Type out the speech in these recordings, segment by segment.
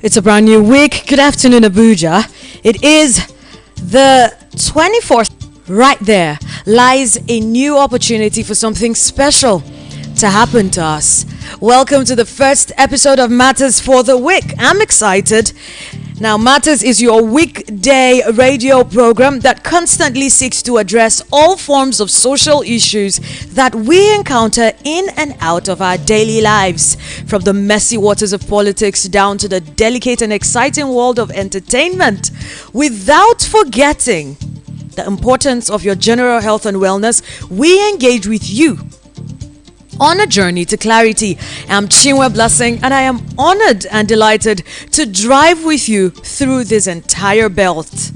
It's a brand new week. Good afternoon, Abuja. It is the 24th. Right there lies a new opportunity for something special to happen to us. Welcome to the first episode of Matters for the Week. I'm excited. Now, Matters is your weekday radio program that constantly seeks to address all forms of social issues that we encounter in and out of our daily lives, from the messy waters of politics down to the delicate and exciting world of entertainment, without forgetting the importance of your general health and wellness. We engage with you on a journey to clarity. I'm Chinwe Blessing, and I am honored and delighted to drive with you through this entire belt.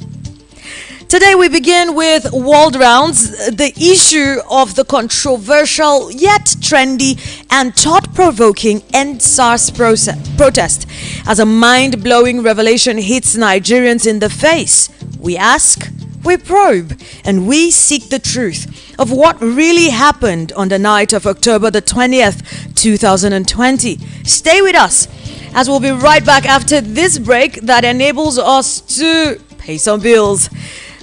Today we begin with World Rounds, the issue of the controversial yet trendy and thought-provoking EndSARS protest as a mind-blowing revelation hits Nigerians in the face. We ask, we probe, and we seek the truth of what really happened on the night of October the 20th, 2020. Stay with us, as we'll be right back after this break that enables us to pay some bills.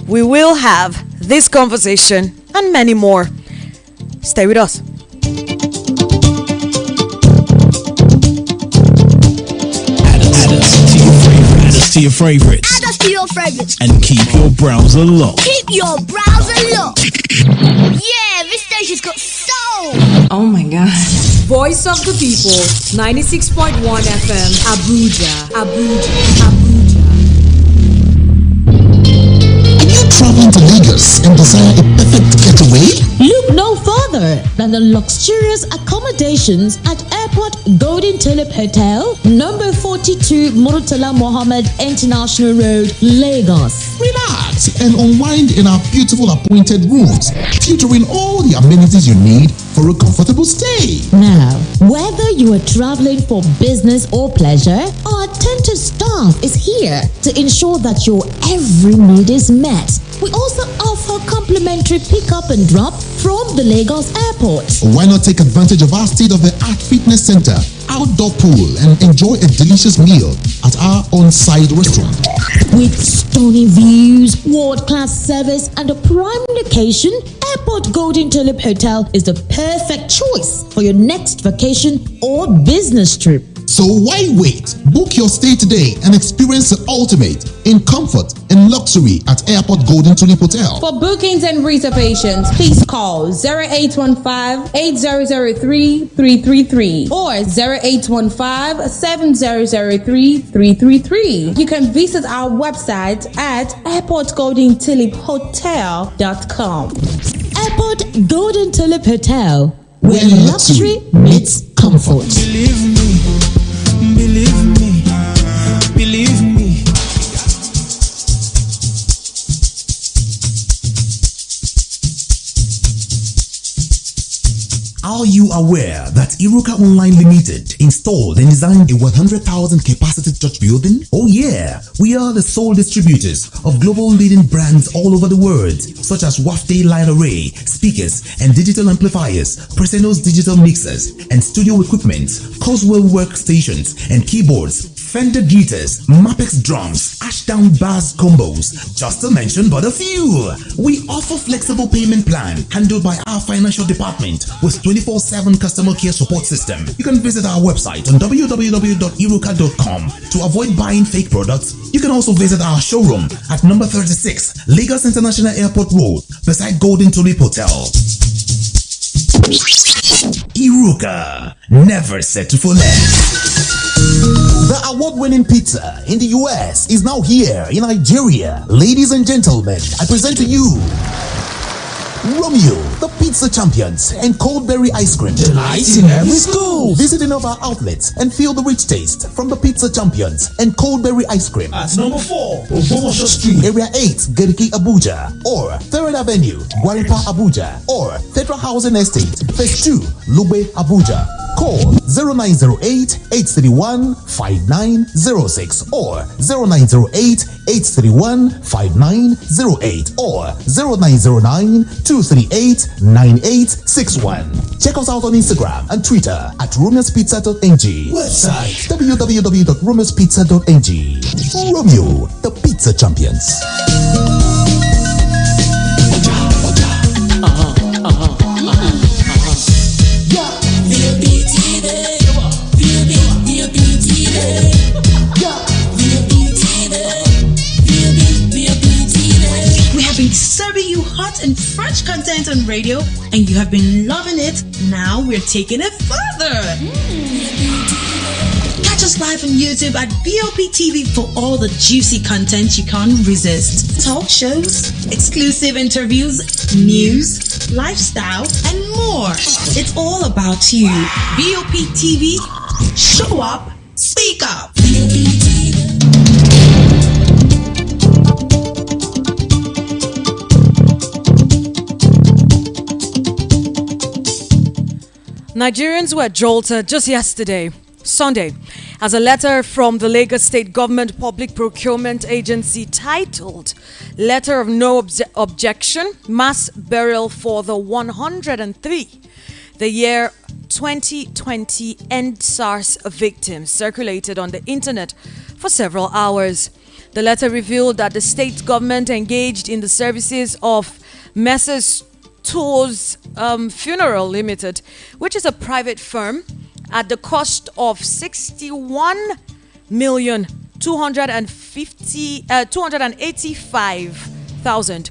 We will have this conversation and many more. Stay with us. To your favorites. Add us to your favorites. And keep your browser locked. Keep your browser locked. Yeah, this station's got soul. Oh my god. Voice of the People, 96.1 FM, Abuja. Are you traveling to Lagos and desire a perfect getaway? Look no further than the luxurious accommodations at Airport Golden Tulip Hotel, number 42 Murtala Mohammed International Road, Lagos. Relax and unwind in our beautiful appointed rooms, featuring all the amenities you need for a comfortable stay. Now, whether you are traveling for business or pleasure, our attentive staff is here to ensure that your every need is met. We also offer complimentary pickup and drop from the Lagos airport. Why not take advantage of our state-of-the-art fitness center, outdoor pool, and enjoy a delicious meal at our on-site restaurant? With stunning views, world-class service, and a prime location, Airport Golden Tulip Hotel is the perfect choice for your next vacation or business trip. So why wait? Book your stay today and experience the ultimate in comfort and luxury at Airport Golden Tulip Hotel. For bookings and reservations, please call 0815-8003-333 or 0815-7003-333. You can visit our website at airportgoldentuliphotel.com. Airport Golden Tulip Hotel, where luxury meets comfort. Believe me. Are you aware that Iruka Online Limited installed and designed a 100,000 capacity church building? Oh yeah, we are the sole distributors of global leading brands all over the world, such as Wafday Line Array, speakers and digital amplifiers, Preseno's digital mixers and studio equipment, Coswell workstations and keyboards, Fender guitars, Mapex drums, Ashdown bass combos, just to mention but a few. We offer flexible payment plan handled by our financial department with 24/7 customer care support system. You can visit our website on www.iruka.com to avoid buying fake products. You can also visit our showroom at number 36 Lagos International Airport Road beside Golden Tulip Hotel. Iruka, never settle for less. The award-winning pizza in the US is now here in Nigeria. Ladies and gentlemen, I present to you Romeo, the pizza champions, and Coldberry ice cream. Delight in every school. Visit any of our outlets and feel the rich taste from the pizza champions and Coldberry ice cream. At number 4, Obomosho Street, Area 8, Geriki, Abuja, or 3rd Avenue, Gwaripa, Abuja, or Federal Housing Estate, Phase 2, Lube, Abuja. Call 0908-831-5906 or 0908-831-5908 or 0909-238-9861. Check us out on Instagram and Twitter at romeospizza.ng. Website www.romeospizza.ng. Romeo, the pizza champions. We have been serving you hot and fresh content on radio, and you have been loving it. Now we're taking it further. Catch us live on YouTube at BOP TV for all the juicy content you can't resist. Talk shows, exclusive interviews, news, lifestyle, and more. It's all about you. BOP TV, show up, speak up. Nigerians were jolted just yesterday, Sunday, as a letter from the Lagos State Government Public Procurement Agency titled Letter of No Objection, Mass Burial for the 103, the year 2020 EndSARS victims circulated on the internet for several hours. The letter revealed that the state government engaged in the services of Messrs. Tours Funeral Limited, which is a private firm, at the cost of 61,285,000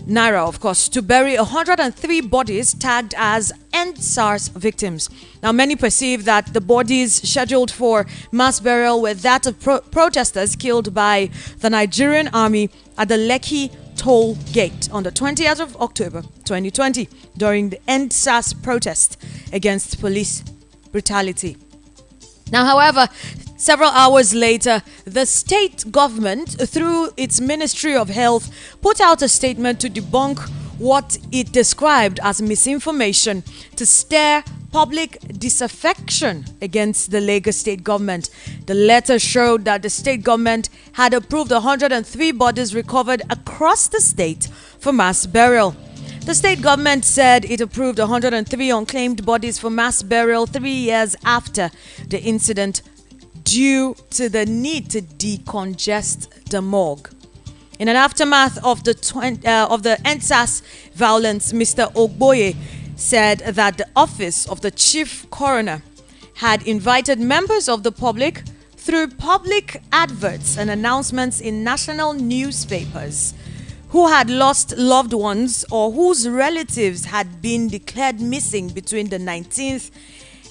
naira, of course, to bury 103 bodies tagged as EndSARS victims. Now, many perceive that the bodies scheduled for mass burial were that of protesters killed by the Nigerian army at the Lekki toll gate on the 20th of October 2020 during the EndSARS protest against police brutality. Now, however, several hours later, the state government, through its Ministry of Health, put out a statement to debunk what it described as misinformation to stir public disaffection against the Lagos state government. The letter showed that the state government had approved 103 bodies recovered across the state for mass burial. The state government said it approved 103 unclaimed bodies for mass burial 3 years after the incident due to the need to decongest the morgue. In an aftermath of the EndSARS violence, Mr. Ogboye said that the office of the chief coroner had invited members of the public through public adverts and announcements in national newspapers who had lost loved ones or whose relatives had been declared missing between the 19th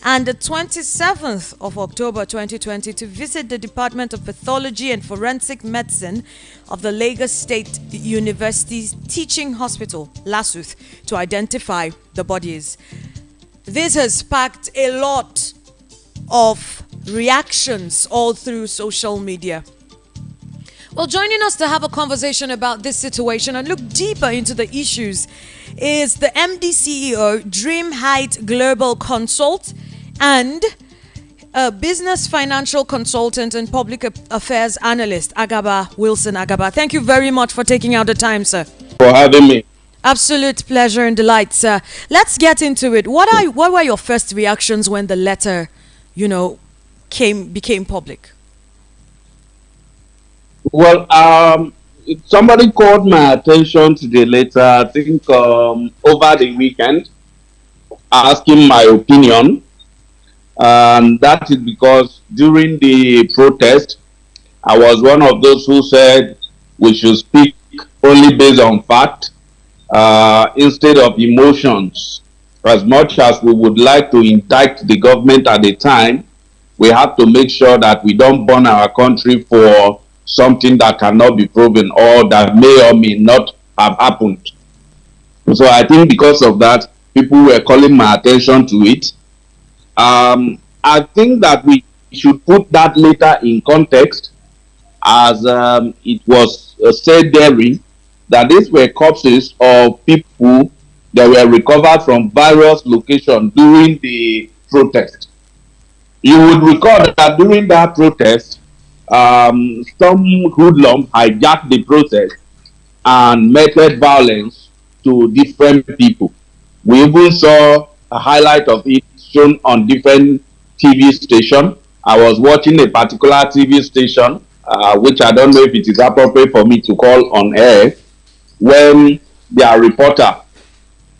and the 27th of October 2020 to visit the Department of Pathology and Forensic Medicine of the Lagos State University's Teaching Hospital, LASUTH, to identify the bodies. This has sparked a lot of reactions all through social media. Well, joining us to have a conversation about this situation and look deeper into the issues is the MD CEO, Dream Height Global Consult, and a business financial consultant and public affairs analyst, Agaba Wilson Agaba. Thank you very much for taking out the time, sir. For having me. Absolute pleasure and delight, sir. Let's get into it. What were your first reactions when the letter, became public? Well, somebody called my attention to the letter, I think over the weekend, asking my opinion. And that is because during the protest, I was one of those who said we should speak only based on fact instead of emotions. As much as we would like to indict the government at the time, we have to make sure that we don't burn our country for something that cannot be proven or that may or may not have happened. So I think because of that, people were calling my attention to it. I think that we should put that later in context, as it was said therein that these were corpses of people that were recovered from various locations during the protest. You would recall that during that protest, some hoodlum hijacked the protest and meted violence to different people. We even saw a highlight of it shown on different TV stations. I was watching a particular TV station, which I don't know if it is appropriate for me to call on air, when their reporter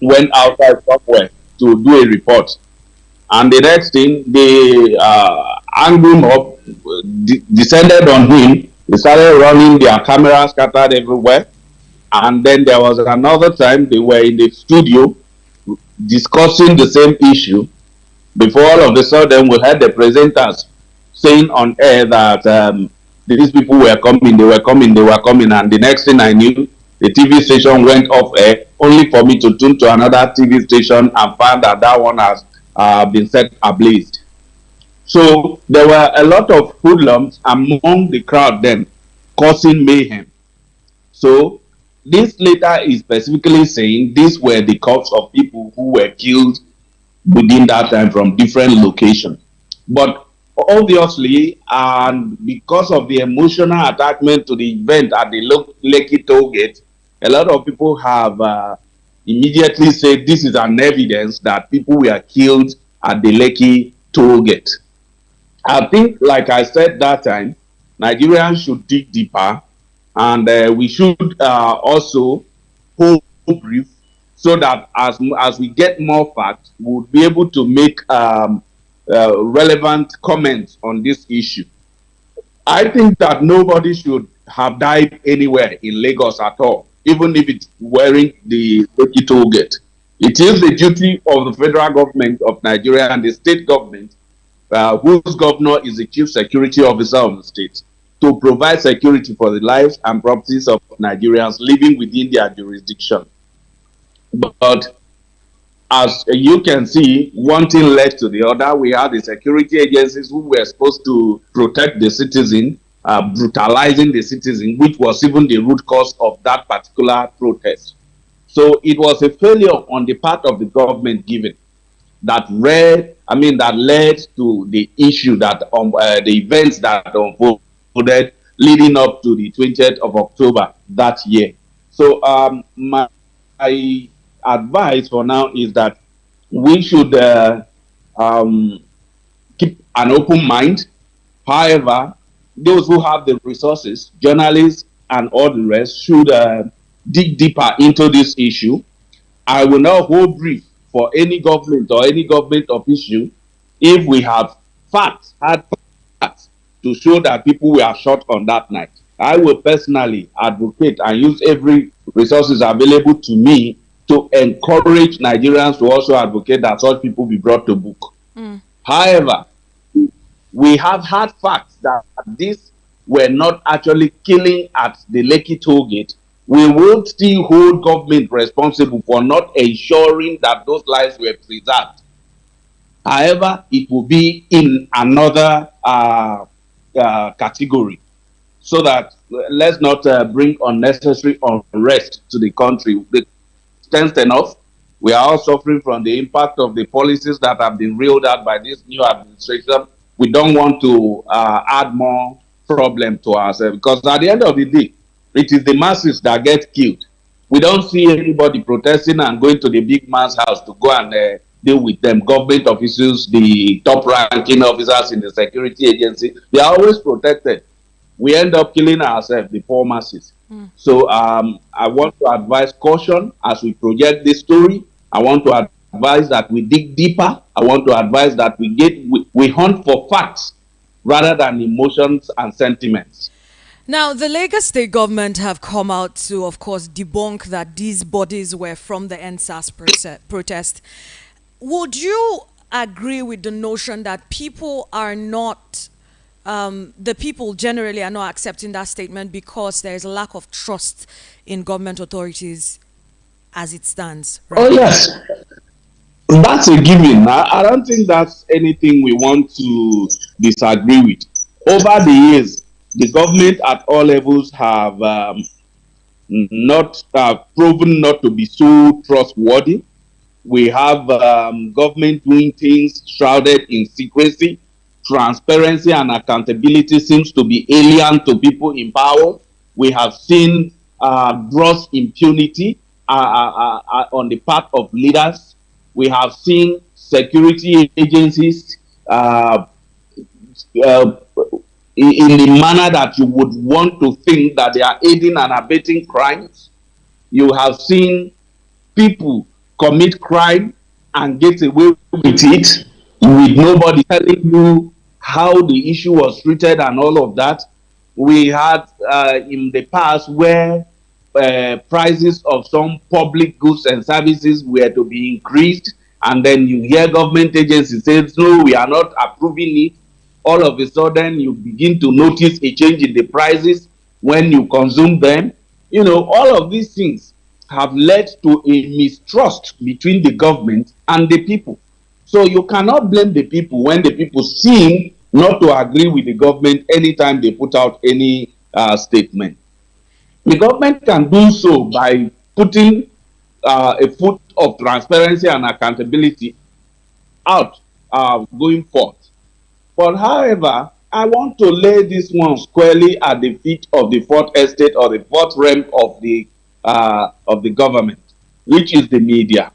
went outside somewhere to do a report. And the next thing, they hung him up, descended on him. They started running their cameras scattered everywhere. And then there was another time they were in the studio discussing the same issue. Before all of a sudden, we had the presenters saying on air that these people were coming, they were coming, they were coming. And the next thing I knew, the TV station went off air, only for me to tune to another TV station and find that that one has been set ablaze. So there were a lot of hoodlums among the crowd then causing mayhem. So this letter is specifically saying these were the corpses of people who were killed within that time from different locations. But obviously, and because of the emotional attachment to the event at the Lekki toll gate, a lot of people have immediately said this is an evidence that people were killed at the Lekki toll gate. I think, like I said that time, Nigerians should dig deeper, and we should also hold brief so that as we get more facts, we'll be able to make relevant comments on this issue. I think that nobody should have died anywhere in Lagos at all, even if it's wearing the Lekki toll gate. It is the duty of the federal government of Nigeria and the state government, whose governor is the chief security officer of the state, to provide security for the lives and properties of Nigerians living within their jurisdiction. But as you can see, one thing led to the other. We had the security agencies who were supposed to protect the citizen, brutalizing the citizen, which was even the root cause of that particular protest. So it was a failure on the part of the government given that led to the issue that the events that unfolded leading up to the 20th of October that year. So my advice for now is that we should keep an open mind. However, those who have the resources, journalists and all the rest, should dig deeper into this issue. I will not hold brief for any government or any government official if we have facts, hard facts, to show that people were shot on that night. I will personally advocate and use every resources available to me to encourage Nigerians to also advocate that such people be brought to book. However, we have had facts that these were not actually killing at the Lekki toll gate. We will still hold government responsible for not ensuring that those lives were preserved. However, it will be in another category, so that let's not bring unnecessary unrest to the country. The extent enough, we are all suffering from the impact of the policies that have been rolled out by this new administration. We don't want to add more problem to ourselves, because at the end of the day, it is the masses that get killed. We don't see anybody protesting and going to the big man's house to go and deal with them. Government officials, the top ranking officers in the security agency, they are always protected. We end up killing ourselves, the poor masses. So I want to advise caution as we project this story. I want to advise that we dig deeper. I want to advise that we hunt for facts rather than emotions and sentiments. Now, the Lagos state government have come out to, of course, debunk that these bodies were from the EndSARS protest. Would you agree with the notion that people are not, the people generally are not accepting that statement because there is a lack of trust in government authorities as it stands? Right? Oh, yes. That's a given. I don't think that's anything we want to disagree with. Over the years, the government at all levels have not proven not to be so trustworthy. We have government doing things shrouded in secrecy. Transparency and accountability seems to be alien to people in power. We have seen gross impunity on the part of leaders. We have seen security agencies uh, in the manner that you would want to think that they are aiding and abetting crimes. You have seen people commit crime and get away with it with nobody telling you how the issue was treated and all of that. We had in the past where prices of some public goods and services were to be increased, and then you hear government agencies say, no, we are not approving it. All of a sudden, you begin to notice a change in the prices when you consume them. You know, all of these things have led to a mistrust between the government and the people. So you cannot blame the people when the people seem not to agree with the government anytime they put out any statement. The government can do so by putting a foot of transparency and accountability out going forth. But however, I want to lay this one squarely at the feet of the fourth estate or the fourth realm of the government, which is the media.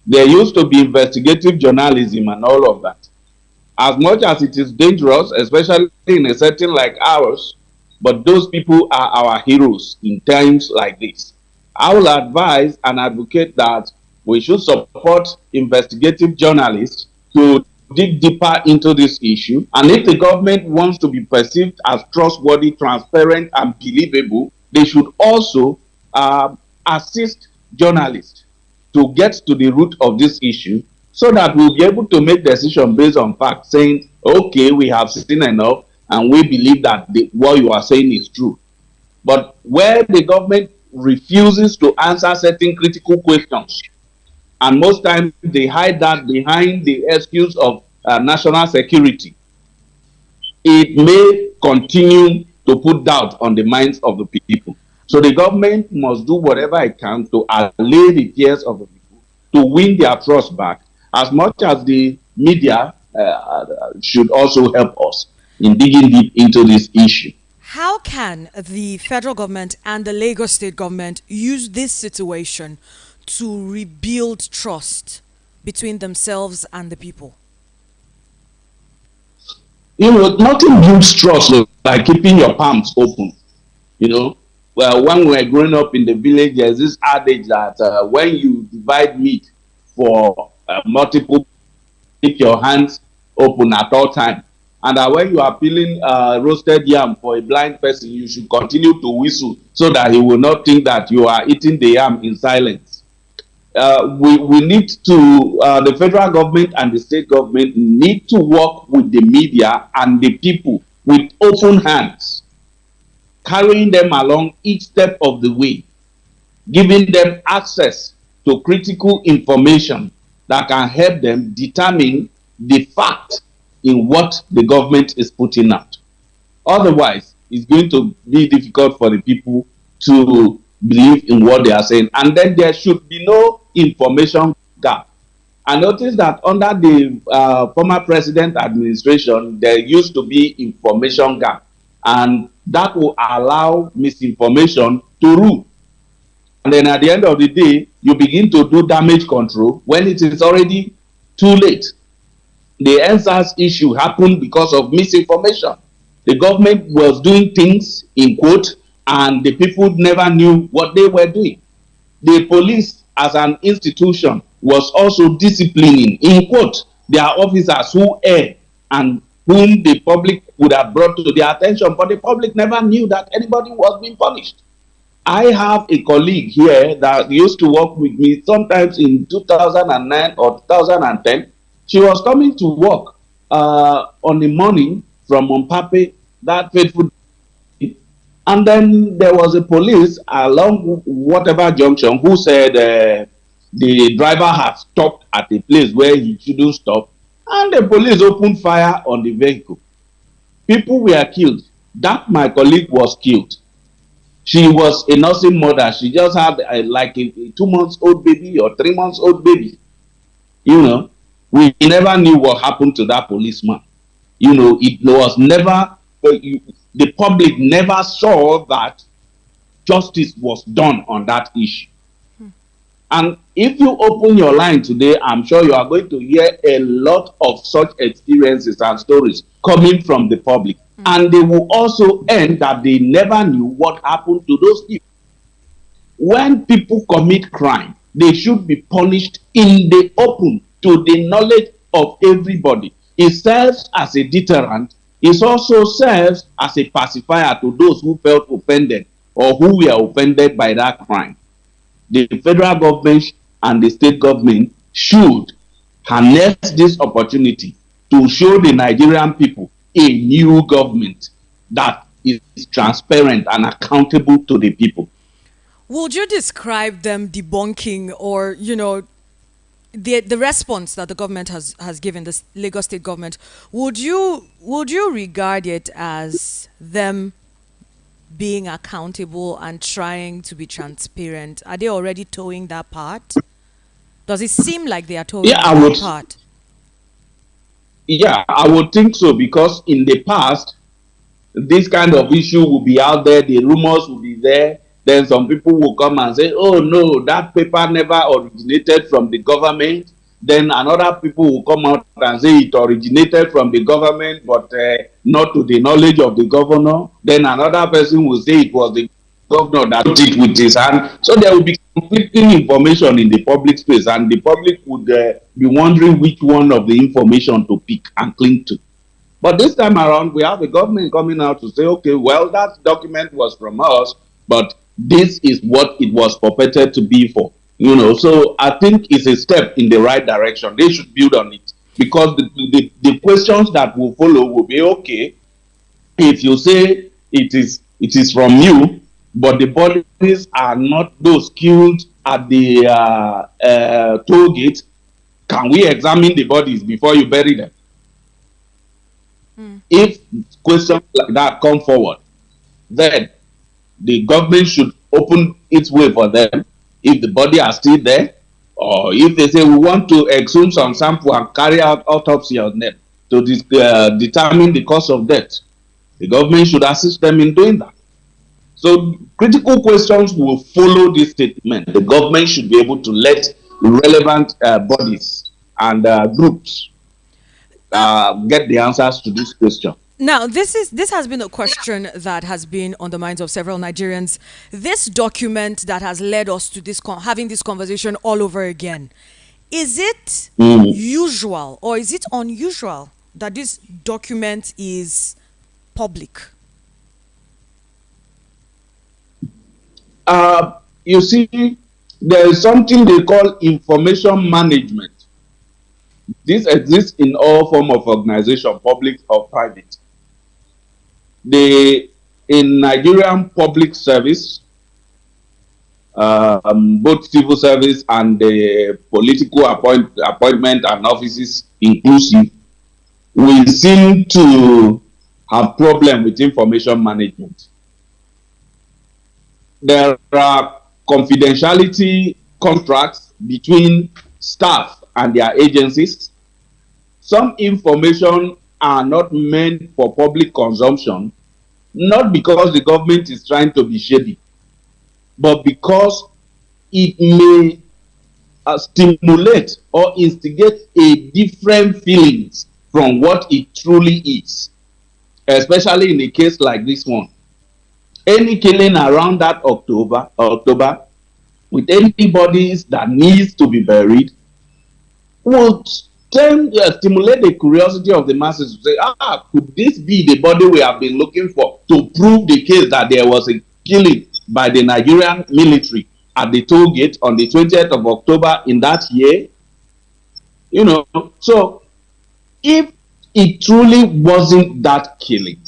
There used to be investigative journalism and all of that. As much as it is dangerous, especially in a setting like ours, but those people are our heroes in times like this. I will advise and advocate that we should support investigative journalists to dig deeper into this issue. And if the government wants to be perceived as trustworthy, transparent, and believable, they should also assist journalists to get to the root of this issue so that we'll be able to make decisions based on facts, saying, okay, we have seen enough and we believe that what you are saying is true. But where the government refuses to answer certain critical questions, and most times they hide that behind the excuse of national security, it may continue to put doubt on the minds of the people. So the government must do whatever it can to allay the fears of the people, to win their trust back, as much as the media should also help us in digging deep into this issue. How can the federal government and the Lagos state government use this situation to rebuild trust between themselves and the people? You know, nothing builds trust like keeping your palms open. You know, well, when we were growing up in the village, there's this adage that when you divide meat for multiple, keep your hands open at all times. And that when you are peeling roasted yam for a blind person, you should continue to whistle so that he will not think that you are eating the yam in silence. We need to, the federal government and the state government need to work with the media and the people with open hands, carrying them along each step of the way, giving them access to critical information that can help them determine the fact in what the government is putting out. Otherwise, it's going to be difficult for the people to believe in what they are saying. And then there should be no information gap. I noticed that under the former president administration, there used to be information gap. And that will allow misinformation to rule. And then at the end of the day, you begin to do damage control when it is already too late. The EndSARS issue happened because of misinformation. The government was doing things in quote, and the people never knew what they were doing. The police as an institution was also disciplining in quote their officers who erred and whom the public would have brought to their attention, but the public never knew that anybody was being punished. I have a colleague here that used to work with me sometimes in 2009 or 2010. She was coming to work on the morning from Mompape, that fateful day. And then there was a police along whatever junction who said the driver had stopped at a place where he shouldn't stop. And the police opened fire on the vehicle. People were killed. That my colleague was killed. She was a nursing mother. She just had like a 2-month-old baby or 3-month-old baby. You know, we never knew what happened to that policeman. You know, it was never, the public never saw that justice was done on that issue. And if you open your line today, I'm sure you are going to hear a lot of such experiences and stories coming from the public. And they will also end that they never knew what happened to those people. When people commit crime, they should be punished in the open to the knowledge of everybody. It serves as a deterrent. It also serves as a pacifier to those who felt offended or who were offended by that crime. The federal government and the state government should harness this opportunity to show the Nigerian people a new government that is transparent and accountable to the people. Would you describe them debunking, or the response that the government has given, this Lagos state government? Would you regard it as them being accountable and trying to be transparent? Are they already towing that part? Does it seem like they are towing that part? Yeah, I would think so, because in the past, this kind of issue will be out there, the rumors will be there. Then some people will come and say, oh no, that paper never originated from the government. Then another people will come out and say it originated from the government, but not to the knowledge of the governor. Then another person will say it was the governor that did it with his hand. So there will be conflicting information in the public space, and the public would be wondering which one of the information to pick and cling to. But this time around, we have the government coming out to say, okay, well, that document was from us, but this is what it was purported to be for. So I think it's a step in the right direction. They should build on it, because the questions that will follow will be, okay, if you say it is from you, but the bodies are not those killed at the toll gate, can we examine the bodies before you bury them? If questions like that come forward, then the government should open its way for them. If the body are still there, or if they say we want to exhume some sample and carry out autopsy on them to determine the cause of death, the government should assist them in doing that. So critical questions will follow this statement. The government should be able to let relevant bodies and groups get the answers to this question. Now, this has been a question that has been on the minds of several Nigerians. This document that has led us to this having this conversation all over again, is it usual or is it unusual that this document is public? You see, there is something they call information management. This exists in all form of organization, public or private. In Nigerian public service, both civil service and the political appointment and offices inclusive, we seem to have problem with information management. There are confidentiality contracts between staff and their agencies. Some information are not meant for public consumption, not because the government is trying to be shady, but because it may stimulate or instigate a different feelings from what it truly is, especially in a case like this one. Any killing around that October, with any bodies that needs to be buried, would stimulate the curiosity of the masses to say, could this be the body we have been looking for, to prove the case that there was a killing by the Nigerian military at the toll gate on the 20th of October in that year? So if it truly wasn't that killing,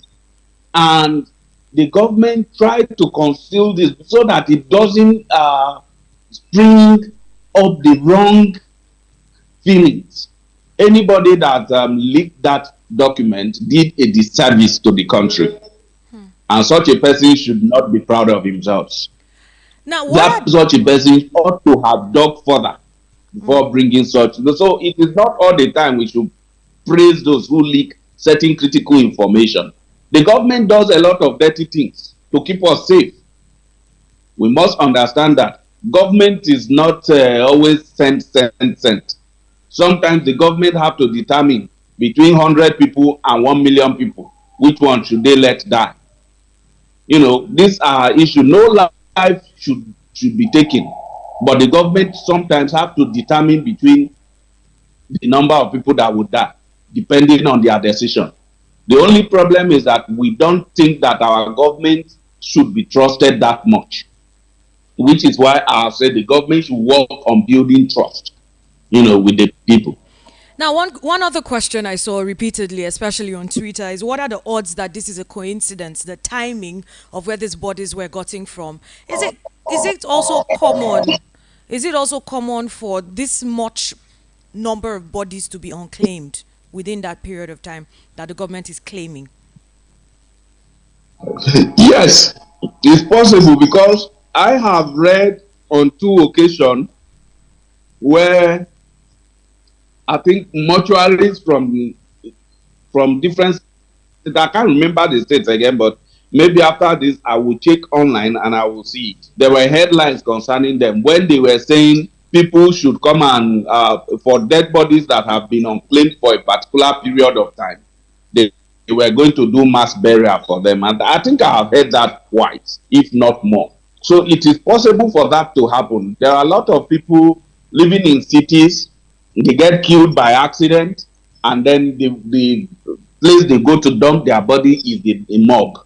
and the government tried to conceal this so that it doesn't spring up the wrong feelings, anybody that leaked that document did a disservice to the country. And such a person should not be proud of himself. Now, such a person ought to have dug further before bringing such. So it is not all the time we should praise those who leak certain critical information. The government does a lot of dirty things to keep us safe. We must understand that government is not always sent. Sometimes the government have to determine between 100 people and 1 million people, which one should they let die. These are issues. No life should be taken, but the government sometimes have to determine between the number of people that would die, depending on their decision. The only problem is that we don't think that our government should be trusted that much, which is why I say the government should work on building trust, with the people. Now, one other question I saw repeatedly, especially on Twitter, is what are the odds that this is a coincidence, the timing of where these bodies were gotten from? Is it also common? Is it also common for this much number of bodies to be unclaimed within that period of time that the government is claiming? Yes, it's possible, because I have read on 2 occasions where I think mortuaries from different states, I can't remember the states again, but maybe after this I will check online and I will see it. There were headlines concerning them when they were saying people should come and for dead bodies that have been unclaimed for a particular period of time, they were going to do mass burial for them. And I think I have heard that twice, if not more. So it is possible for that to happen. There are a lot of people living in cities. They get killed by accident, and then the place they go to dump their body is the morgue.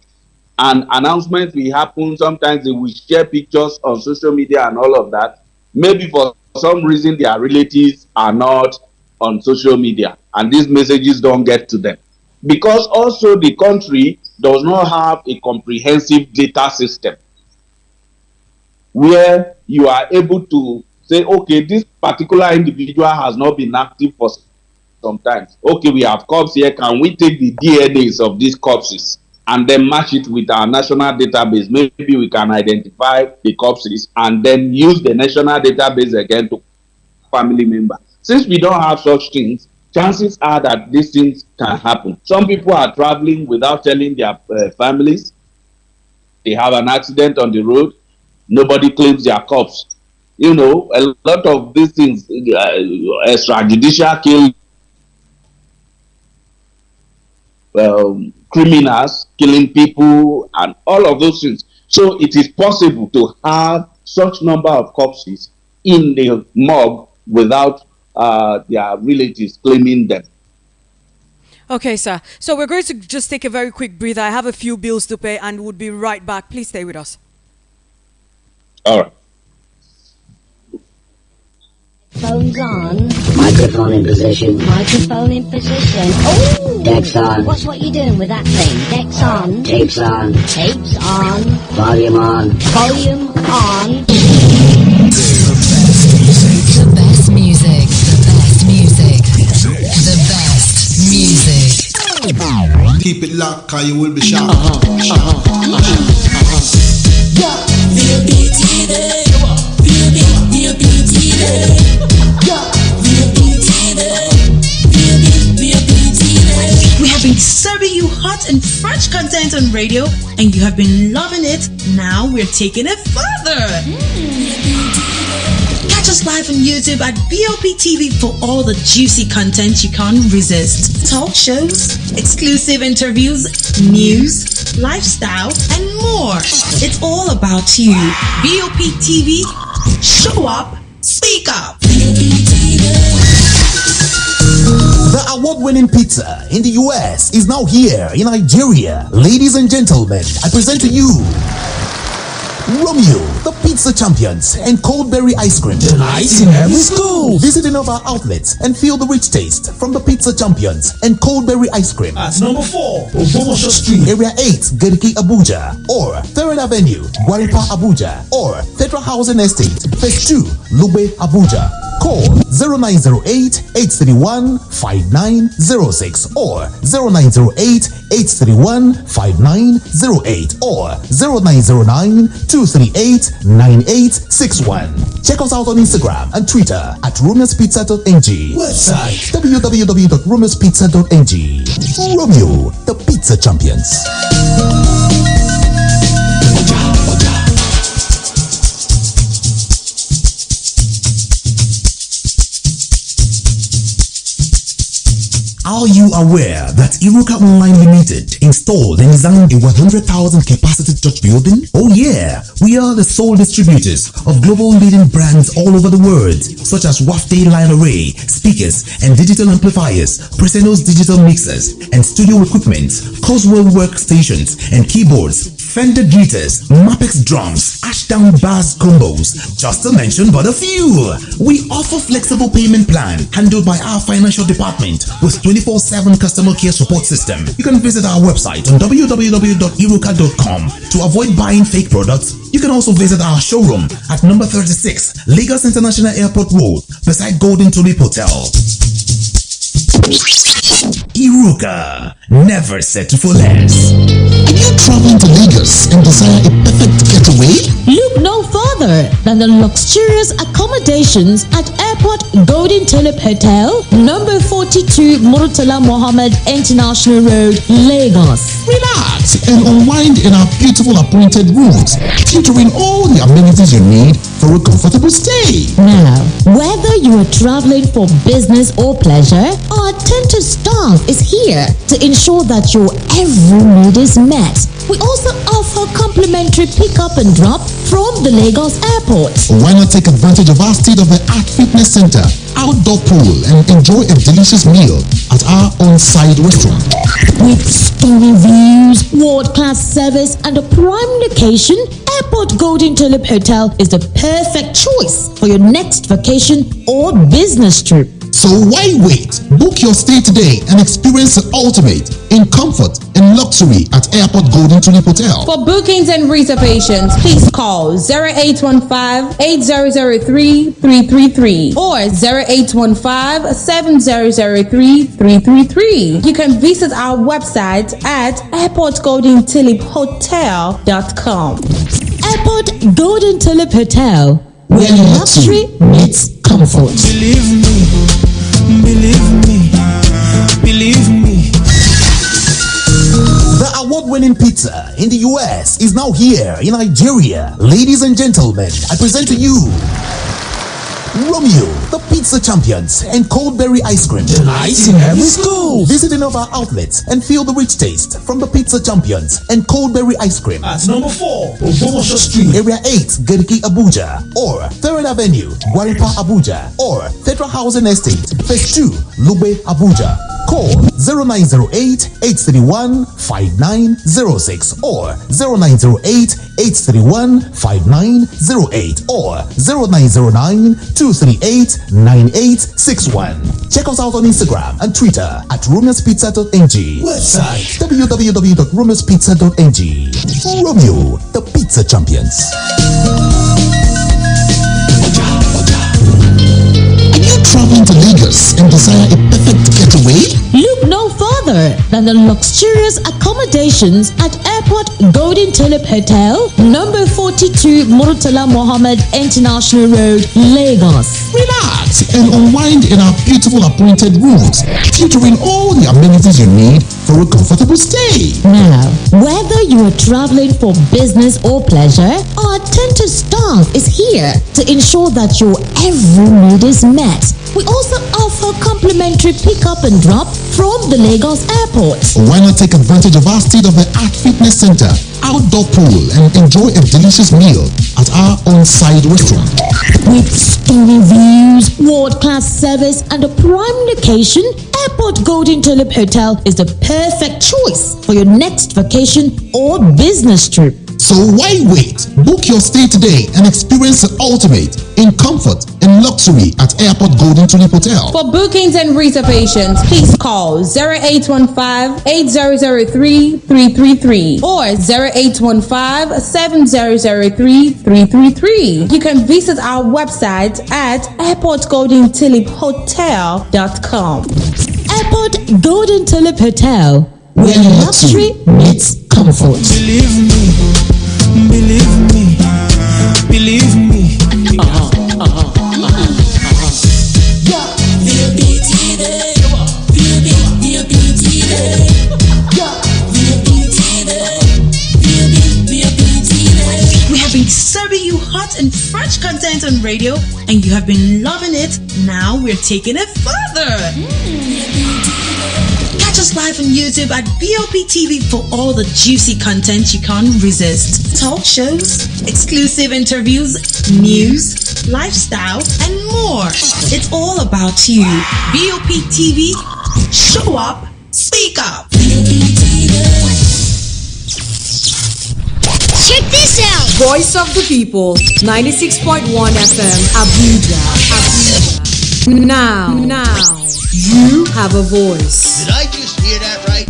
And announcements will happen. Sometimes they will share pictures on social media and all of that. Maybe for some reason their relatives are not on social media, and these messages don't get to them. Because also the country does not have a comprehensive data system where you are able to say, okay, this particular individual has not been active for some time. Okay, we have corpses here. Can we take the DNAs of these corpses and then match it with our national database? Maybe we can identify the corpses and then use the national database again to family member. Since we don't have such things, chances are that these things can happen. Some people are traveling without telling their families. They have an accident on the road. Nobody claims their corpse. A lot of these things, extrajudicial killing, criminals killing people, and all of those things. So it is possible to have such number of corpses in the morgue without their relatives claiming them. Okay, sir. So we're going to just take a very quick breather. I have a few bills to pay and we'll be right back. Please stay with us. All right. Phone's on. Microphone in position. Microphone in position. Oh! Decks on. What you doing with that thing? Decks on. Tapes on. Tapes on. Volume on. Volume on. The best music. The best music. The best music. Keep it locked, cause you will be shocked. We have been serving you hot and fresh content on radio, and you have been loving it. Now we're taking it further. Catch us live on YouTube at BOP TV for all the juicy content you can't resist. Talk shows, exclusive interviews, news, lifestyle, and more. It's all about you. BOP TV, show up, speak up. The award-winning pizza in the US is now here in Nigeria. Ladies and gentlemen, I present to you Romeo, the pizza champions, and cold berry ice cream. Delight in every school. Visit any of our outlets and feel the rich taste from the pizza champions and cold berry ice cream. At number 4, Oseni Street, Area 8, Geriki, Abuja, or 3rd Avenue, Gwaripa, Abuja, or Federal Housing Estate, Phase 2, Lube, Abuja. Call 0908-831-5906 or 0908-831-5908 or 0909-238-9861. Check us out on Instagram and Twitter at romeospizza.ng. Website www.romeospizza.ng. Romeo, the Pizza Champions. Are you aware that Iruka Online Limited installed and designed a 100,000 capacity church building? Oh yeah, we are the sole distributors of global leading brands all over the world, such as Wafday Line Array, speakers and digital amplifiers, Preseno's digital mixers and studio equipment, Coswell workstations and keyboards, Fender guitars, Mapex drums, Ashdown bass combos, just to mention but a few. We offer flexible payment plan handled by our financial department with 24/7 customer care support system. You can visit our website on www.iruka.com to avoid buying fake products. You can also visit our showroom at number 36 Lagos International Airport Road beside Golden Tulip Hotel. Iruka, never settle for less. Are you traveling to Lagos and desire a perfect getaway? Look no further than the luxurious accommodations at Airport Golden Tulip Hotel, number 42 Murtala Mohammed International Road, Lagos. Relax and unwind in our beautiful appointed rooms, featuring all the amenities you need for a comfortable stay. Now, whether you are traveling for business or pleasure, our attentive staff is here to ensure that your every need is met. We also offer complimentary pickup and drop from the Lagos airport. Why not take advantage of our state-of-the-art fitness center, outdoor pool, and enjoy a delicious meal at our on-site restaurant? With stunning views, world-class service, and a prime location, Airport Golden Tulip Hotel is the perfect choice for your next vacation or business trip. So why wait? Book your stay today and experience the ultimate in comfort and luxury at Airport Golden Tulip Hotel. For bookings and reservations, please call 0815-8003-333 or 0815-7003-333. You can visit our website at airportgoldentuliphotel.com. Airport Golden Tulip Hotel, where luxury meets comfort. Believe me, believe me, believe me. The award-winning pizza in the US is now here in Nigeria. Ladies and gentlemen, I present to you Romeo, the Pizza Champions, and Coldberry Ice Cream. Delight in every school. Visit any of our outlets and feel the rich taste from the Pizza Champions and Coldberry Ice Cream. At number 4, Oseni Street, Area 8, Geriki, Abuja, or 3rd Avenue, Gwaripa, Abuja, or Federal Housing Estate, Phase 2, Lube, Abuja. Call 0908-831-5906 or 0908-831-5908 or 0909-238-9861. Check us out on Instagram and Twitter at romeospizza.ng. website www.romeospizza.ng. Romeo, the Pizza Champions. Are you traveling to Lagos and desire a perfect getaway? Look no further than the luxurious accommodations at Airport Golden Tulip Hotel, number 42 Murtala Mohammed International Road, Lagos. Relax and unwind in our beautiful appointed rooms, featuring all the amenities you need for a comfortable stay. Now, whether you are traveling for business or pleasure, our attentive staff is here to ensure that your every need is met. We also offer complimentary pickup and drop from the Lagos airport. Why not take advantage of our state-of-the-art fitness center, outdoor pool, and enjoy a delicious meal at our on-site restaurant? With stunning views, world-class service, and a prime location, Airport Golden Tulip Hotel is the perfect choice for your next vacation or business trip. So why wait? Book your stay today and experience the ultimate in comfort and luxury at Airport Golden Tulip Hotel. For bookings and reservations, please call 0815-8003-333 or 0815-7003-333. You can visit our website at airportgoldentuliphotel.com. Airport Golden Tulip Hotel, where luxury meets comfort. Believe me, believe me, believe me. We have been serving you hot and fresh content on radio, and you have been loving it. Now we're taking it further. Catch us live on YouTube at BOP TV for all the juicy content you can't resist. Talk shows, exclusive interviews, news, lifestyle, and more. It's all about you. BOP TV, show up, speak up. Check this out. Voice of the People, 96.1 FM, Abuja. Now, you have a voice. Did I just hear that right?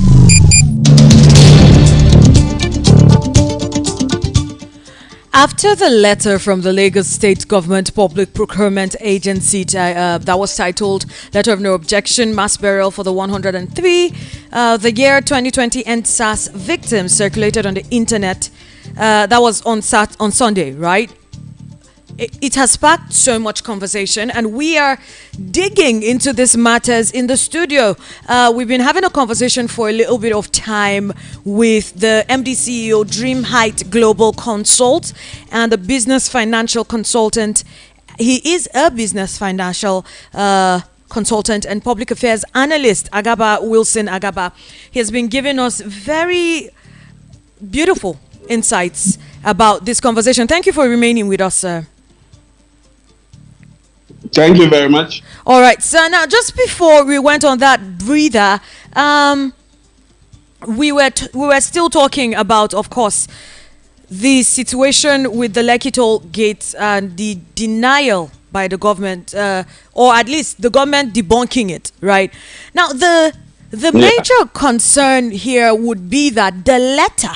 After the letter from the Lagos State Government Public Procurement Agency that was titled Letter of No Objection, Mass Burial for the 103, the year 2020 EndSARS victims circulated on the internet. That was on Sunday, right? It has sparked so much conversation, and we are digging into these matters in the studio. We've been having a conversation for a little bit of time with the MD CEO, Dream Height Global Consult, and the business financial consultant. He is a business financial consultant and public affairs analyst, Wilson Agaba. He has been giving us very beautiful insights about this conversation. Thank you for remaining with us, sir. Thank you very much. All right, so now just before we went on that breather, we were still talking about, of course, the situation with the Lekki Toll Gate and the denial by the government, or at least the government debunking it. Right now, the major concern here would be that the letter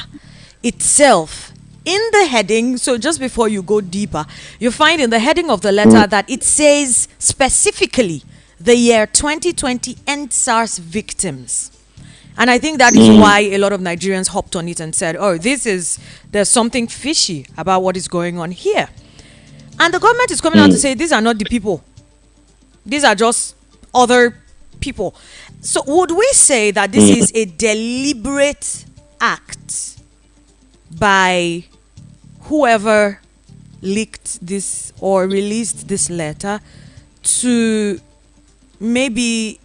itself, in the heading, so just before you go deeper, you find in the heading of the letter that it says specifically the year 2020 EndSARS victims. And I think that is why a lot of Nigerians hopped on it and said, oh, there's something fishy about what is going on here. And the government is coming out to say these are not the people. These are just other people. So would we say that this is a deliberate act by whoever leaked this or released this letter to maybe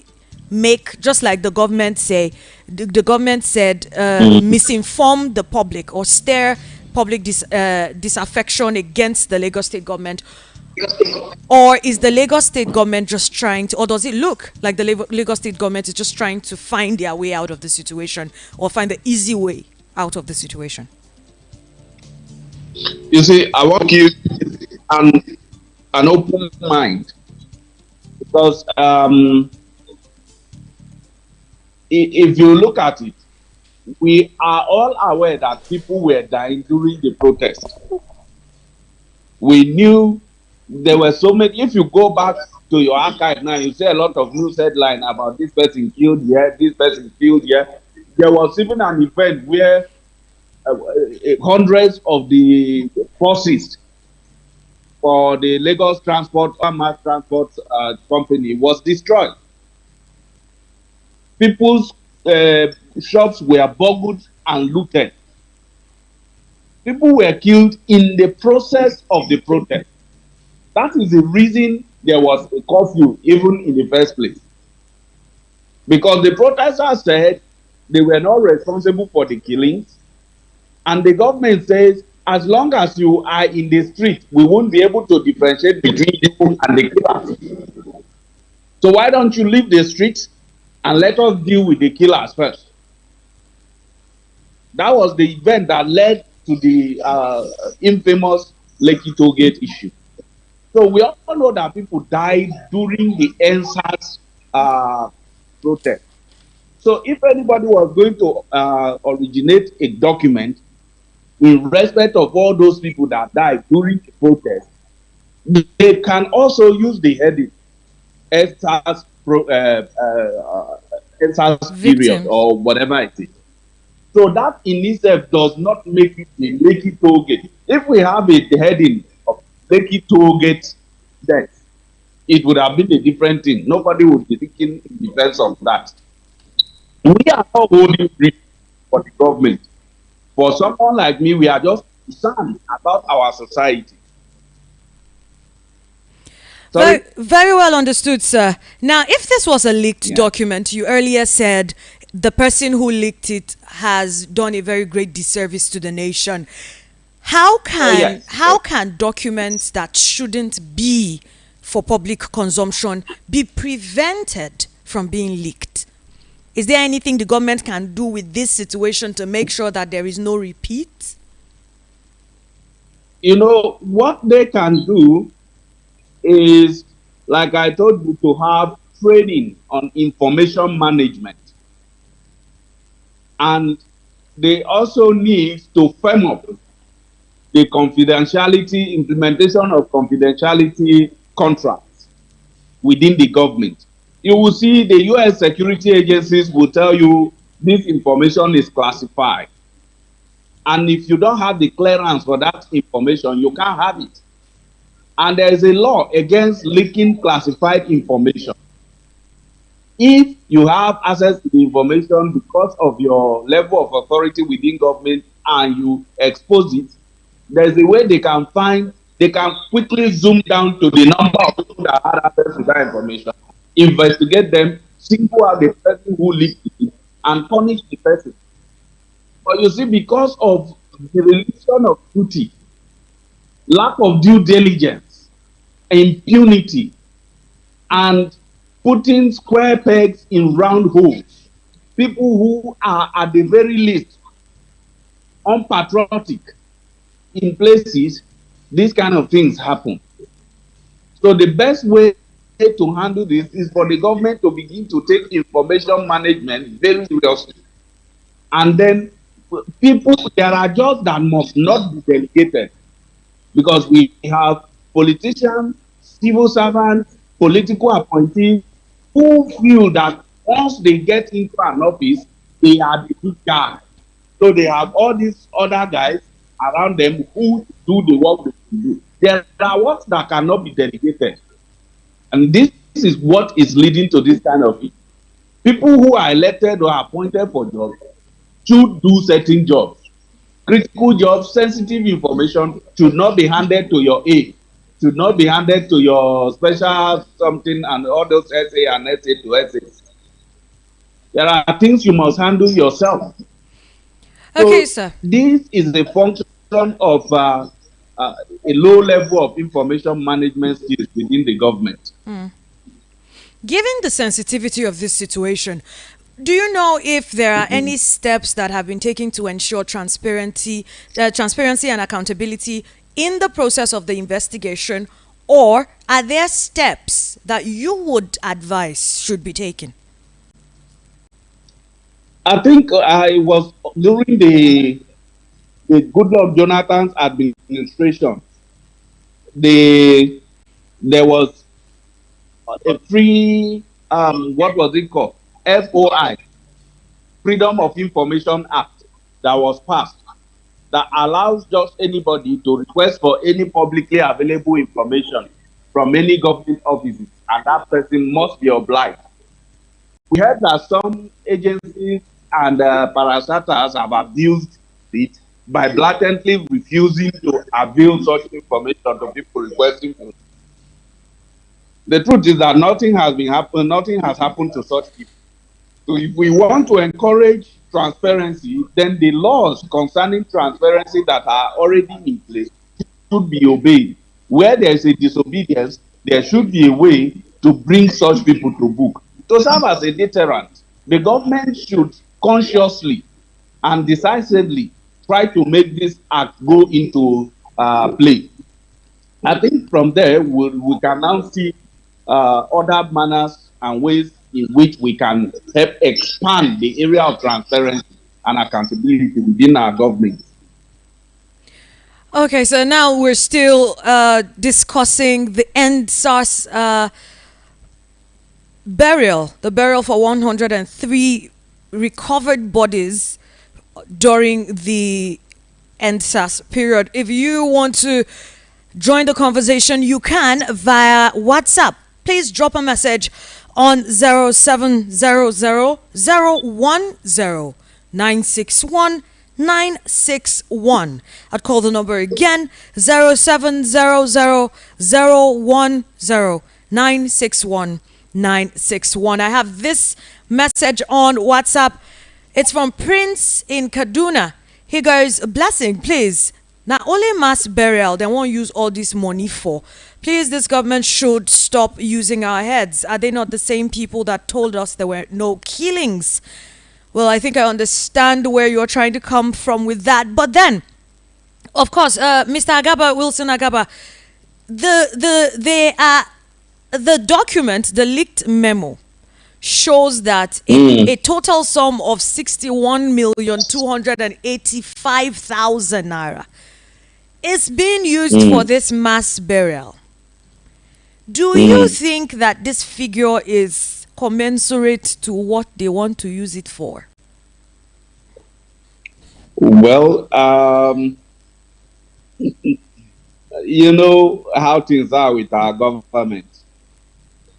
make, just like the government said, misinform the public or stir public disaffection against the Lagos State government? Or is the Lagos State government just trying to, or does it look like the Lagos State government is just trying to find their way out of the situation or find the easy way out of the situation? You see, I want you an open mind, because if you look at it, we are all aware that people were dying during the protest. We knew there were so many. If you go back to your archive now, you see a lot of news headlines about this person killed here, this person killed here. There was even an event where hundreds of the forces for the Lagos Transport Mass Transport Company was destroyed. People's shops were burgled and looted. People were killed in the process of the protest. That is the reason there was a curfew even in the first place. Because the protesters said they were not responsible for the killings. And the government says, as long as you are in the street, we won't be able to differentiate between you and the killers. So why don't you leave the streets and let us deal with the killers first? That was the event that led to the infamous Lekki Tollgate issue. So we all know that people died during the EndSARS protest. So if anybody was going to originate a document in respect of all those people that died during the protest, they can also use the heading EndSARS period or whatever it is. So that in itself does not make it a Lekki Tollgate. If we have a heading of Lekki Tollgate death, it would have been a different thing. Nobody would be thinking in defense of that. We are not holding brief for the government. For someone like me, we are just concerned about our society. Very, very well understood, sir. Now, if this was a leaked document, you earlier said the person who leaked it has done a very great disservice to the nation. How can documents that shouldn't be for public consumption be prevented from being leaked? Is there anything the government can do with this situation to make sure that there is no repeat? You know, what they can do is, like I told you, to have training on information management. And they also need to firm up the confidentiality, implementation of confidentiality contracts within the government. You will see the US security agencies will tell you this information is classified. And if you don't have the clearance for that information, you can't have it. And there is a law against leaking classified information. If you have access to the information because of your level of authority within government and you expose it, there's a way they can quickly zoom down to the number of people that had access to that information, investigate them, single out the person who leaked it, and punish the person. But you see, because of the religion of duty, lack of due diligence, impunity, and putting square pegs in round holes, people who are at the very least unpatriotic in places, these kind of things happen. So the best way to handle this is for the government to begin to take information management very seriously. And then people, there are jobs that must not be delegated, because we have politicians, civil servants, political appointees who feel that once they get into an office, they are the big guy. So they have all these other guys around them who do the work they can do. There are works that cannot be delegated. And this is what is leading to this kind of thing. People who are elected or appointed for jobs should do certain jobs. Critical jobs, sensitive information should not be handed to your aide, should not be handed to your special something and all those SA and SA to SA. There are things you must handle yourself. Okay, sir. This is a function of a low level of information management skills within the government. Given the sensitivity of this situation, do you know if there are any steps that have been taken to ensure transparency and accountability in the process of the investigation, or are there steps that you would advise should be taken? I think I was during the Goodluck Jonathan's administration. There was a free what was it called? FOI, Freedom of Information Act, that was passed, that allows just anybody to request for any publicly available information from any government offices, and that person must be obliged. We heard that some agencies and parastatals have abused it by blatantly refusing to avail such information to people requesting for it. The truth is that nothing has happened to such people. So if we want to encourage transparency, then the laws concerning transparency that are already in place should be obeyed. Where there is a disobedience, there should be a way to bring such people to book. To serve as a deterrent, the government should consciously and decisively try to make this act go into play. I think from there we can now see other manners and ways in which we can help expand the area of transparency and accountability within our government. Okay, so now we're still discussing the EndSARS burial, the burial for 103 recovered bodies during the EndSARS period. If you want to join the conversation, you can via WhatsApp. Please drop a message on 0700 I'd call the number again, 0700 I have this message on WhatsApp. It's from Prince in Kaduna. He goes, blessing, please. Not only mass burial, they won't use all this money for. Please, this government should stop using our heads. Are they not the same people that told us there were no killings? Well, I think I understand where you're trying to come from with that. But then, of course, Mr. Agaba, Wilson Agaba, the document, the leaked memo, shows that a total sum of 61,285,000 naira is being used for this mass burial. Do you think that this figure is commensurate to what they want to use it for? Well, you know how things are with our government.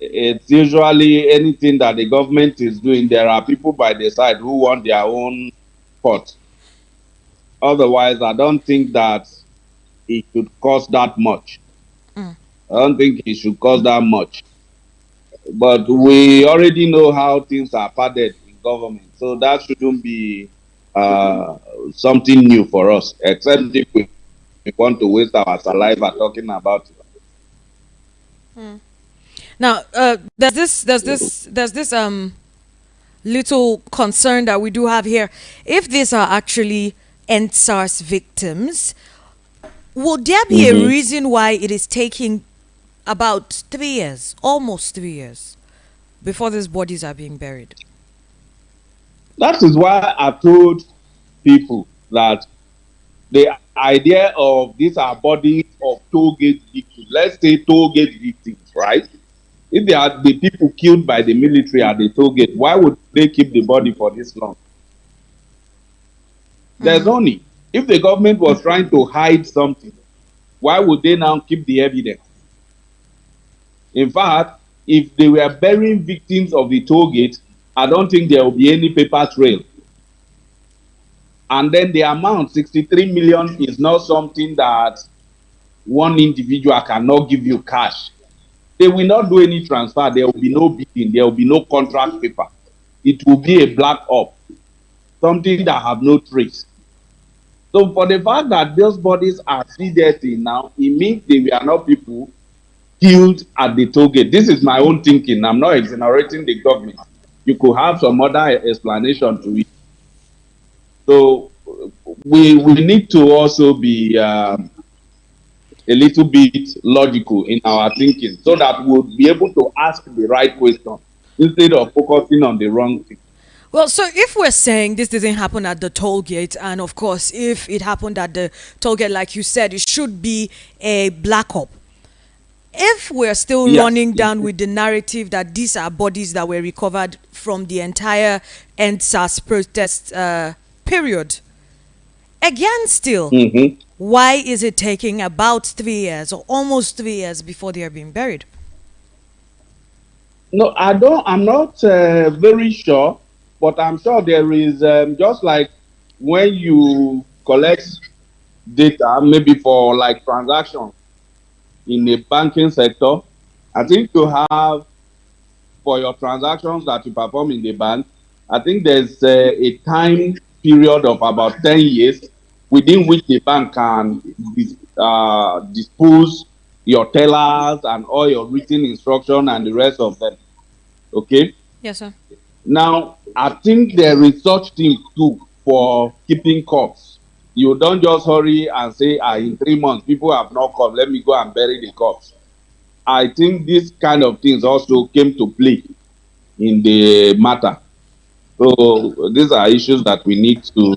It's usually anything that the government is doing, there are people by the side who want their own pot. Otherwise, I don't think that it should cost that much. I don't think it should cost that much. But we already know how things are padded in government, so that shouldn't be something new for us, except if we want to waste our saliva talking about it. Now, there's this little concern that we do have here. If these are actually EndSARS victims, would there be a reason why it is taking about 3 years, almost 3 years, before these bodies are being buried? That is why I told people that the idea of these are bodies of toll gate victims, let's say toll gate victims, right? If they are the people killed by the military at the toll gate, why would they keep the body for this long? There's only, if the government was trying to hide something, why would they now keep the evidence? In fact, if they were burying victims of the toll gate, I don't think there will be any paper trail. And then the amount, 63 million, is not something that one individual cannot give you cash. They will not do any transfer. There will be no bidding. There will be no contract paper. It will be a black op, something that have no trace. So for the fact that those bodies are still there till now, it means they were not people killed at the toll gate. This is my own thinking. I'm not exonerating the government. You could have some other explanation to it. So we need to also be a little bit logical in our thinking, so that we'll be able to ask the right question instead of focusing on the wrong thing. Well, so if we're saying this didn't happen at the toll gate, and of course, if it happened at the toll gate, like you said, it should be a black op. If we're still running down with the narrative that these are bodies that were recovered from the entire EndSARS protest period, again, still, why is it taking about 3 years or almost 3 years before they are being buried? No, I'm not very sure, but I'm sure there is, just like when you collect data, maybe for like transactions in the banking sector, I think you have, for your transactions that you perform in the bank, I think there's a time period of about 10 years within which the bank can dispose your tellers and all your written instruction and the rest of them. Okay? Yes, sir. Now, I think there is such thing too for keeping costs. You don't just hurry and say, in 3 months, people have not come, let me go and bury the corpse. I think this kind of things also came to play in the matter. So these are issues that we need to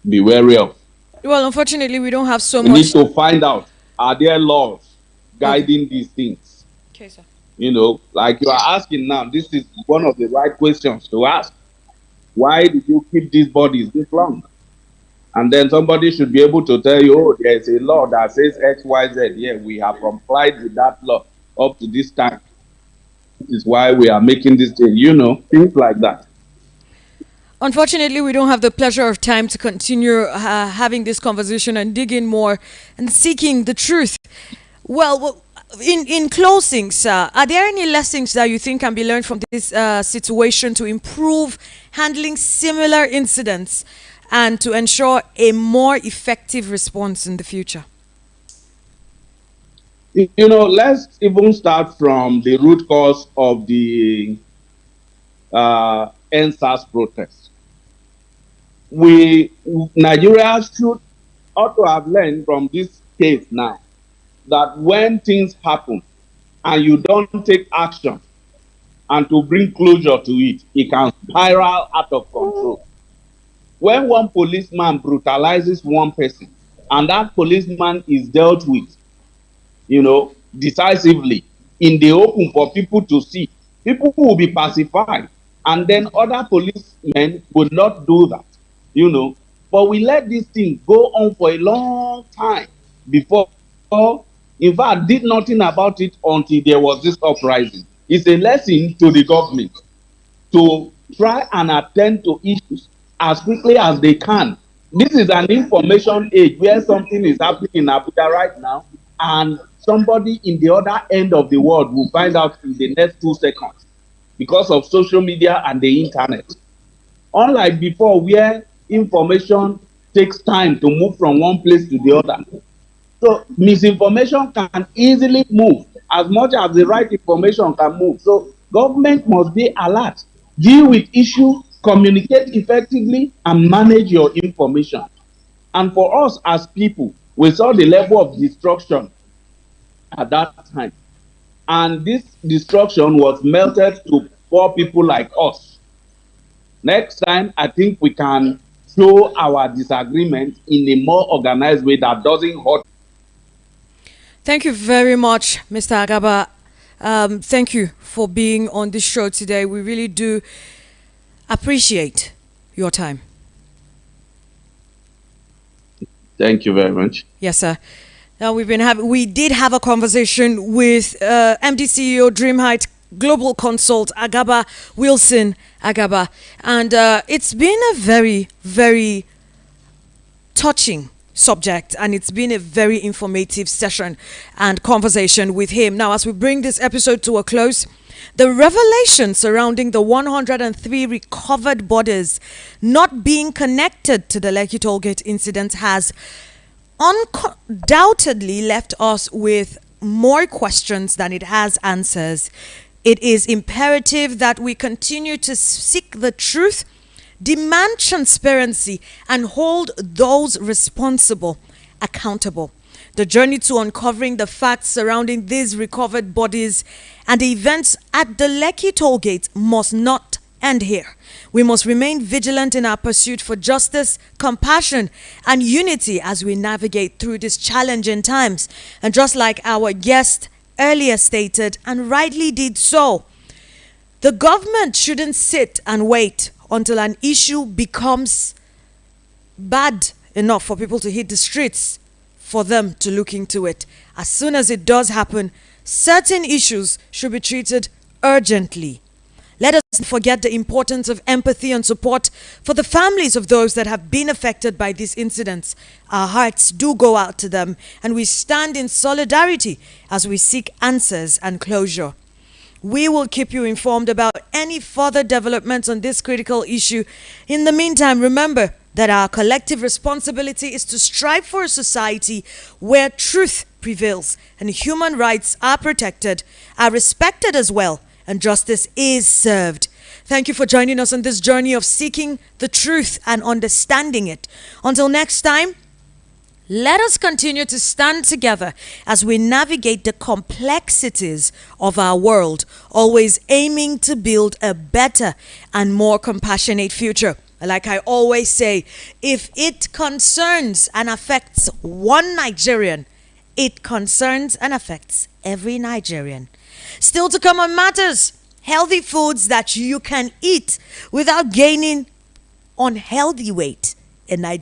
be wary of. Well, unfortunately, we don't have so We much. need to find out, are there laws guiding these things? Okay, sir. Like you are asking now, this is one of the right questions to ask. Why did you keep these bodies this long? And then somebody should be able to tell you, oh, there's a law that says X, Y, Z. Yeah, we have complied with that law up to this time. This is why we are making this thing, things like that. Unfortunately, we don't have the pleasure of time to continue having this conversation and digging more and seeking the truth. Well, in closing, sir, are there any lessons that you think can be learned from this situation to improve handling similar incidents and to ensure a more effective response in the future? Let's even start from the root cause of the EndSARS protest. Nigeria ought to have learned from this case now that when things happen and you don't take action and to bring closure to it, it can spiral out of control. When one policeman brutalizes one person and that policeman is dealt with, decisively in the open for people to see, people will be pacified, and then other policemen will not do that. But we let this thing go on for a long time before, in fact, did nothing about it until there was this uprising. It's a lesson to the government to try and attend to issues as quickly as they can. This is an information age where something is happening in Abuja right now, and somebody in the other end of the world will find out in the next 2 seconds because of social media and the internet. Unlike before, where information takes time to move from one place to the other. So misinformation can easily move as much as the right information can move. So government must be alert, deal with issues, communicate effectively, and manage your information. And for us as people, we saw the level of destruction at that time. And this destruction was melted to poor people like us. Next time, I think we can show our disagreement in a more organized way that doesn't hurt. Thank you very much, Mr. Agaba. Thank you for being on this show today. We really do appreciate your time. Thank you very much. Yes, sir. Now we did have a conversation with MD CEO Dream Height Global Consult Agaba Wilson Agaba, and it's been a very, very touching subject, and it's been a very informative session and conversation with him. Now, as we bring this episode to a close, the revelation surrounding the 103 recovered bodies not being connected to the Lekki Tollgate incident has undoubtedly left us with more questions than it has answers. It is imperative that we continue to seek the truth, demand transparency, and hold those responsible accountable. The journey to uncovering the facts surrounding these recovered bodies and the events at the Lekki Tollgate must not end here. We must remain vigilant in our pursuit for justice, compassion, and unity as we navigate through these challenging times. And just like our guest earlier stated, and rightly did so, the government shouldn't sit and wait until an issue becomes bad enough for people to hit the streets for them to look into it. As soon as it does happen, certain issues should be treated urgently. Let us not forget the importance of empathy and support for the families of those that have been affected by these incidents. Our hearts do go out to them, and we stand in solidarity as we seek answers and closure. We will keep you informed about any further developments on this critical issue. In the meantime, remember that our collective responsibility is to strive for a society where truth prevails and human rights are protected, are respected as well, and justice is served. Thank you for joining us on this journey of seeking the truth and understanding it. Until next time, let us continue to stand together as we navigate the complexities of our world, always aiming to build a better and more compassionate future. Like I always say, if it concerns and affects one Nigerian, it concerns and affects every Nigerian. Still to come on matters, healthy foods that you can eat without gaining unhealthy weight in Nigeria.